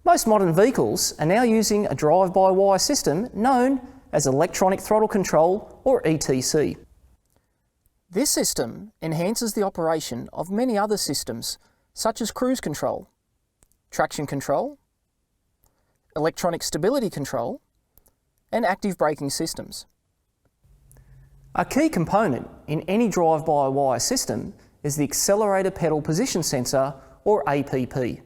Most modern vehicles are now using a drive-by-wire system known as electronic throttle control, or ETC. This system enhances the operation of many other systems such as cruise control, traction control, electronic stability control, and active braking systems. A key component in any drive-by-wire system is the Accelerator pedal position sensor, or APP.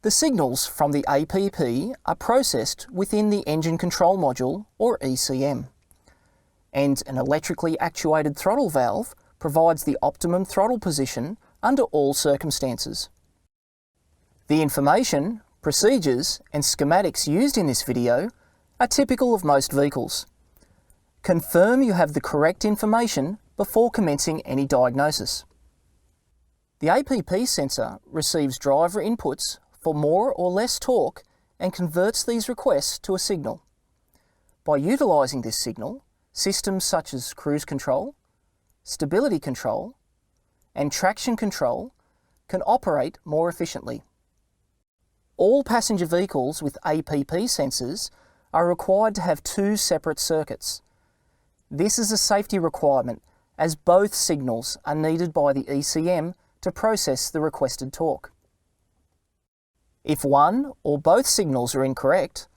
The signals from the APP are processed within the engine control module, or ECM, and an electrically actuated throttle valve provides the optimum throttle position under all circumstances. The information, procedures and schematics used in this video are typical of most vehicles. Confirm you have the correct information before commencing any diagnosis. The APP sensor receives driver inputs for more or less torque and converts these requests to a signal. By utilising this signal, systems such as cruise control, stability control, and traction control can operate more efficiently. All passenger vehicles with APP sensors are required to have two separate circuits. This is a safety requirement as both signals are needed by the ECM to process the requested torque. If one or both signals are incorrect,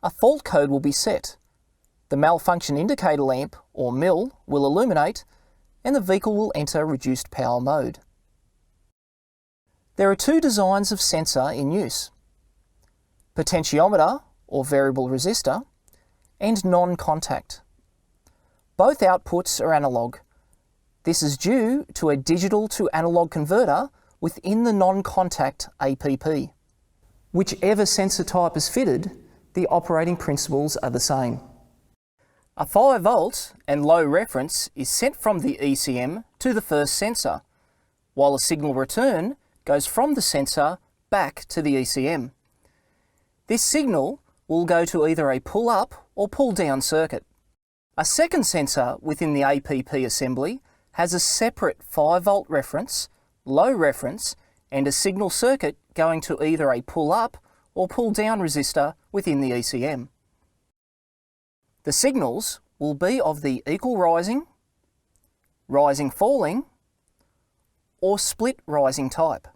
a fault code will be set. The malfunction indicator lamp, or MIL, will illuminate and the vehicle will enter reduced power mode. There are two designs of sensor in use: potentiometer, or variable resistor, and non-contact. Both outputs are analog. This is due to a digital to analog converter within the non-contact APP. Whichever sensor type is fitted, the operating principles are the same. A 5 volt and low reference is sent from the ECM to the first sensor, while a signal return goes from the sensor back to the ECM. This signal will go to either a pull-up or pull-down circuit. A second sensor within the APP assembly has a separate 5 volt reference, low reference, and a signal circuit going to either a pull-up or pull-down resistor within the ECM. The signals will be of the equal rising, rising falling, or split rising type.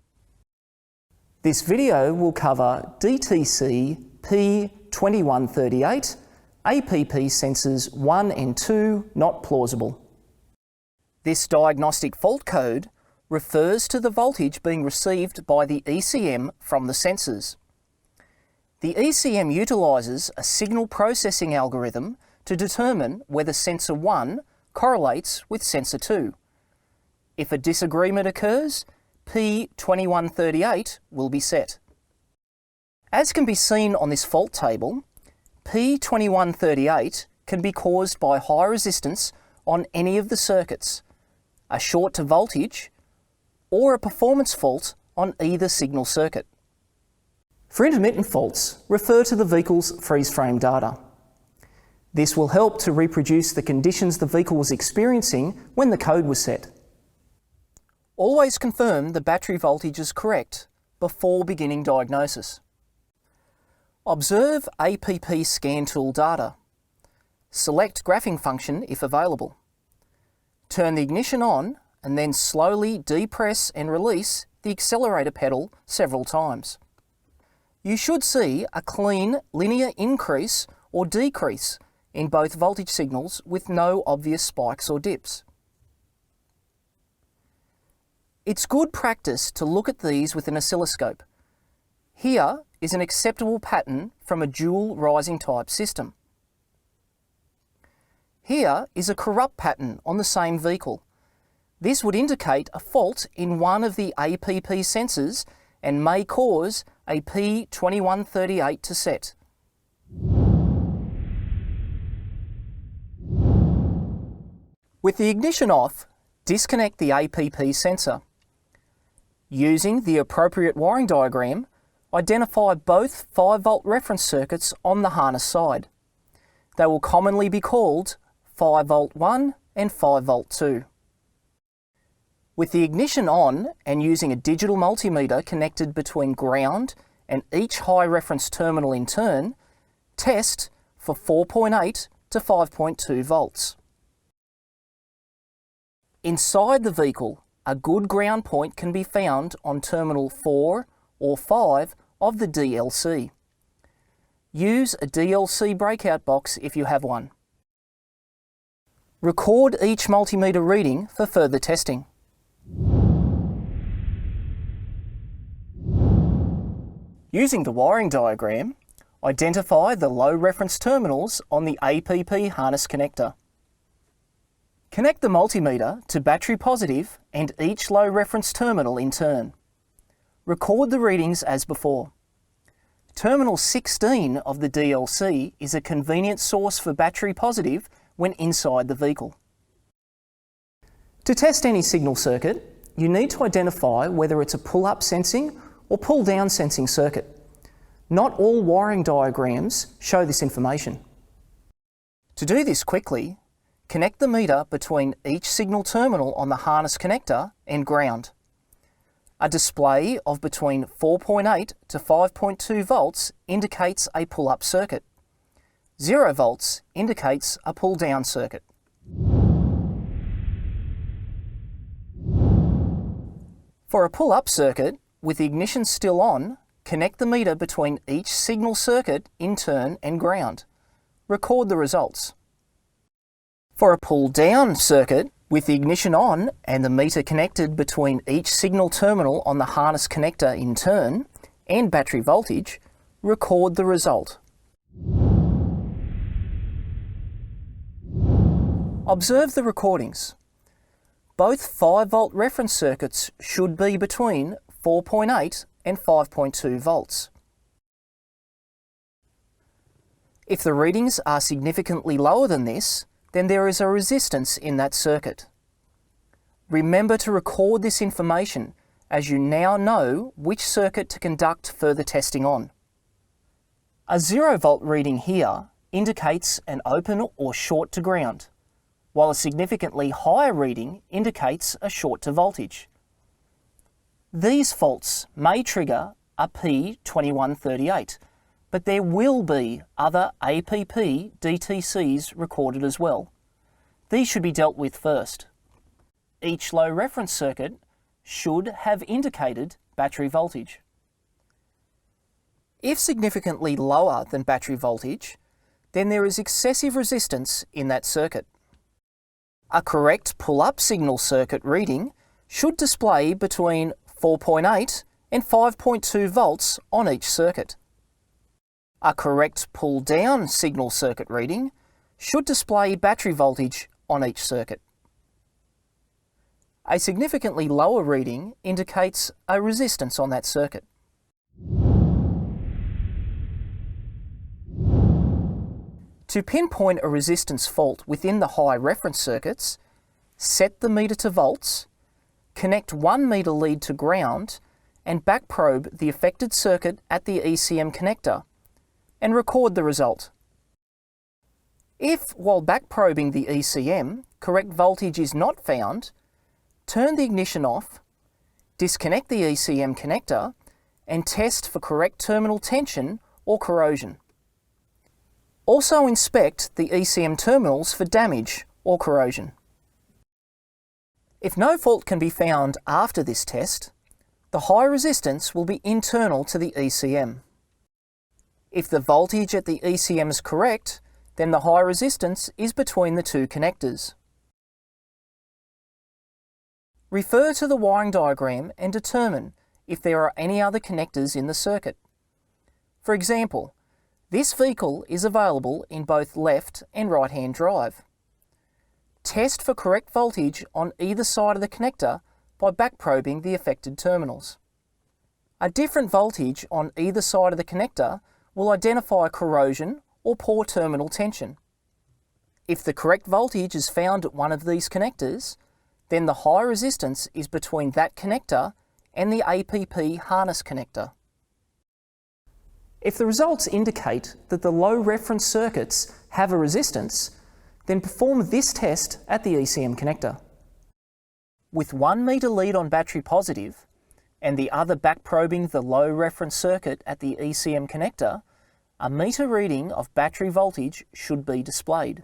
This video will cover DTC P2138, APP sensors 1 and 2 not plausible. This diagnostic fault code refers to the voltage being received by the ECM from the sensors. The ECM utilises a signal processing algorithm to determine whether sensor 1 correlates with sensor 2. If a disagreement occurs, P2138 will be set. As can be seen on this fault table, P2138 can be caused by high resistance on any of the circuits, a short to voltage, or a performance fault on either signal circuit. For intermittent faults, refer to the vehicle's freeze frame data. This will help to reproduce the conditions the vehicle was experiencing when the code was set. Always confirm the battery voltage is correct before beginning diagnosis. Observe APP scan tool data. Select graphing function if available. Turn the ignition on and then slowly depress and release the accelerator pedal several times. You should see a clean linear increase or decrease in both voltage signals with no obvious spikes or dips. It's good practice to look at these with an oscilloscope. Here is an acceptable pattern from a dual rising type system. Here is a corrupt pattern on the same vehicle. This would indicate a fault in one of the APP sensors and may cause a P2138 to set. With the ignition off, disconnect the APP sensor. Using the appropriate wiring diagram, identify both 5 volt reference circuits on the harness side. They will commonly be called 5 volt 1 and 5 volt 2. With the ignition on and using a digital multimeter connected between ground and each high reference terminal in turn, test for 4.8 to 5.2 volts. Inside the vehicle, a good ground point can be found on terminal 4 or 5 of the DLC. Use a DLC breakout box if you have one. Record each multimeter reading for further testing. Using the wiring diagram, identify the low reference terminals on the APP harness connector. Connect the multimeter to battery positive and each low reference terminal in turn. Record the readings as before. Terminal 16 of the DLC is a convenient source for battery positive when inside the vehicle. To test any signal circuit, you need to identify whether it's a pull-up sensing or pull-down sensing circuit. Not all wiring diagrams show this information. To do this quickly, connect the meter between each signal terminal on the harness connector and ground. A display of between 4.8 to 5.2 volts indicates a pull-up circuit. 0 volts indicates a pull-down circuit. For a pull-up circuit, with the ignition still on, connect the meter between each signal circuit in turn and ground. Record the results. For a pull-down circuit, with the ignition on and the meter connected between each signal terminal on the harness connector in turn, and battery voltage, record the result. Observe the recordings. Both 5-volt reference circuits should be between 4.8 and 5.2 volts. If the readings are significantly lower than this, then there is a resistance in that circuit. Remember to record this information as you now know which circuit to conduct further testing on. A 0 volt reading here indicates an open or short to ground, while a significantly higher reading indicates a short to voltage. These faults may trigger a P2138, but there will be other APP DTCs recorded as well. These should be dealt with first. Each low reference circuit should have indicated battery voltage. If significantly lower than battery voltage, then there is excessive resistance in that circuit. A correct pull-up signal circuit reading should display between 4.8 and 5.2 volts on each circuit. A correct pull-down signal circuit reading should display battery voltage on each circuit. A significantly lower reading indicates a resistance on that circuit. To pinpoint a resistance fault within the high reference circuits, set the meter to volts, connect 1 meter lead to ground, and back probe the affected circuit at the ECM connector, and record the result. If, while back probing the ECM, correct voltage is not found, turn the ignition off, disconnect the ECM connector, and test for correct terminal tension or corrosion. Also inspect the ECM terminals for damage or corrosion. If no fault can be found after this test, the high resistance will be internal to the ECM. If the voltage at the ECM is correct, then the high resistance is between the two connectors. Refer to the wiring diagram and determine if there are any other connectors in the circuit. For example, this vehicle is available in both left and right-hand drive. Test for correct voltage on either side of the connector by back probing the affected terminals. A different voltage on either side of the connector will identify corrosion or poor terminal tension. If the correct voltage is found at one of these connectors, then the high resistance is between that connector and the APP harness connector. If the results indicate that the low reference circuits have a resistance, then perform this test at the ECM connector. With 1 meter lead on battery positive, and the other back probing the low reference circuit at the ECM connector, a meter reading of battery voltage should be displayed.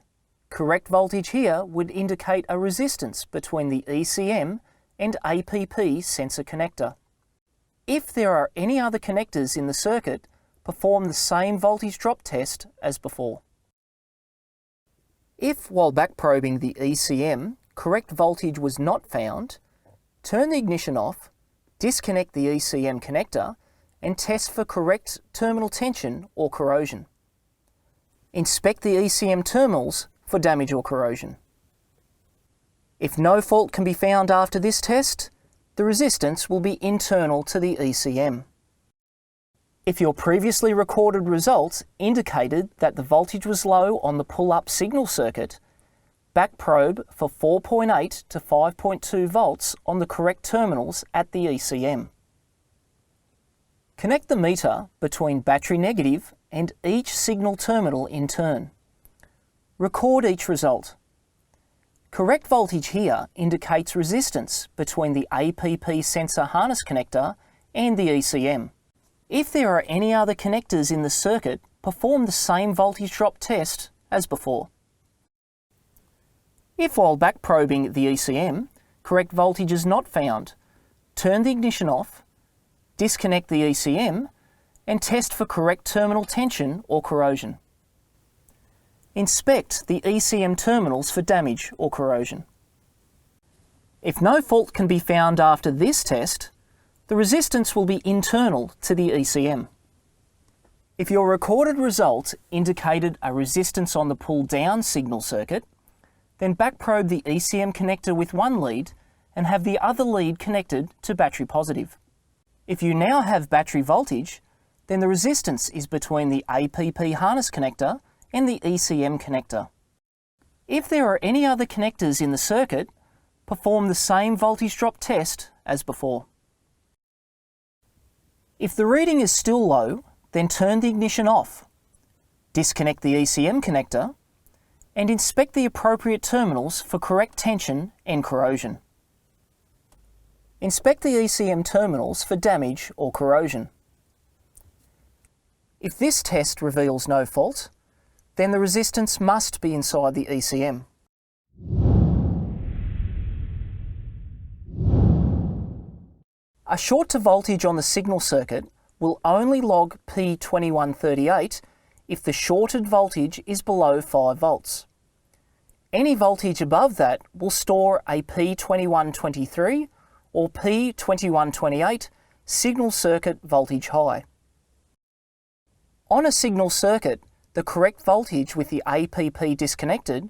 Correct voltage here would indicate a resistance between the ECM and APP sensor connector. If there are any other connectors in the circuit, perform the same voltage drop test as before. If, while back probing the ECM, correct voltage was not found, turn the ignition off, disconnect the ECM connector, and test for correct terminal tension or corrosion. Inspect the ECM terminals for damage or corrosion. If no fault can be found after this test, the resistance will be internal to the ECM. If your previously recorded results indicated that the voltage was low on the pull-up signal circuit, back probe for 4.8 to 5.2 volts on the correct terminals at the ECM. Connect the meter between battery negative and each signal terminal in turn. Record each result. Correct voltage here indicates resistance between the APP sensor harness connector and the ECM. If there are any other connectors in the circuit, perform the same voltage drop test as before. If, while back probing the ECM, correct voltage is not found, turn the ignition off, disconnect the ECM, and test for correct terminal tension or corrosion. Inspect the ECM terminals for damage or corrosion. If no fault can be found after this test, the resistance will be internal to the ECM. If your recorded result indicated a resistance on the pull-down signal circuit, then back probe the ECM connector with one lead and have the other lead connected to battery positive. If you now have battery voltage, then the resistance is between the APP harness connector and the ECM connector. If there are any other connectors in the circuit, perform the same voltage drop test as before. If the reading is still low, then turn the ignition off, disconnect the ECM connector, and inspect the appropriate terminals for correct tension and corrosion. Inspect the ECM terminals for damage or corrosion. If this test reveals no fault, then the resistance must be inside the ECM. A short to voltage on the signal circuit will only log P2138 if the shorted voltage is below 5 volts. Any voltage above that will store a P2123 or P2128 signal circuit voltage high. On a signal circuit, the correct voltage with the APP disconnected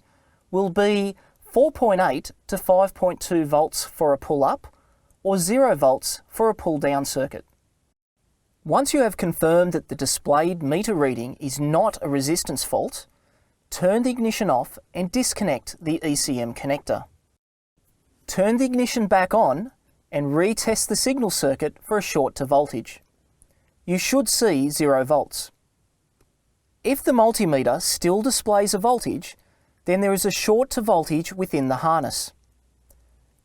will be 4.8 to 5.2 volts for a pull-up or 0 volts for a pull-down circuit. Once you have confirmed that the displayed meter reading is not a resistance fault, turn the ignition off and disconnect the ECM connector. Turn the ignition back on and retest the signal circuit for a short to voltage. You should see 0 volts. If the multimeter still displays a voltage, then there is a short to voltage within the harness.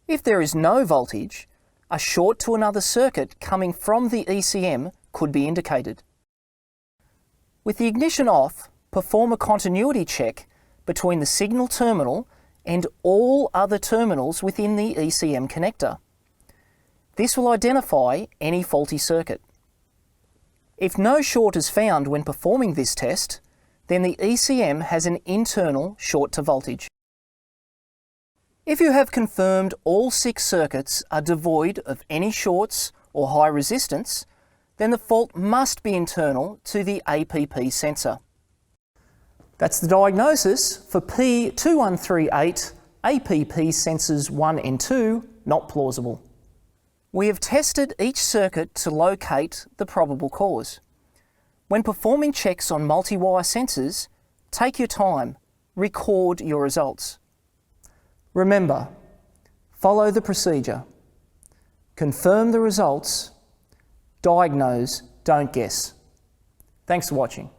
If there is no voltage, a short to another circuit coming from the ECM could be indicated. With the ignition off, perform a continuity check between the signal terminal and all other terminals within the ECM connector. This will identify any faulty circuit. If no short is found when performing this test, then the ECM has an internal short to voltage. If you have confirmed all 6 circuits are devoid of any shorts or high resistance, then the fault must be internal to the APP sensor. That's the diagnosis for P2138 APP sensors 1 and 2 not plausible. We have tested each circuit to locate the probable cause. When performing checks on multi-wire sensors, take your time, record your results. Remember, follow the procedure. Confirm the results, diagnose, don't guess. Thanks for watching.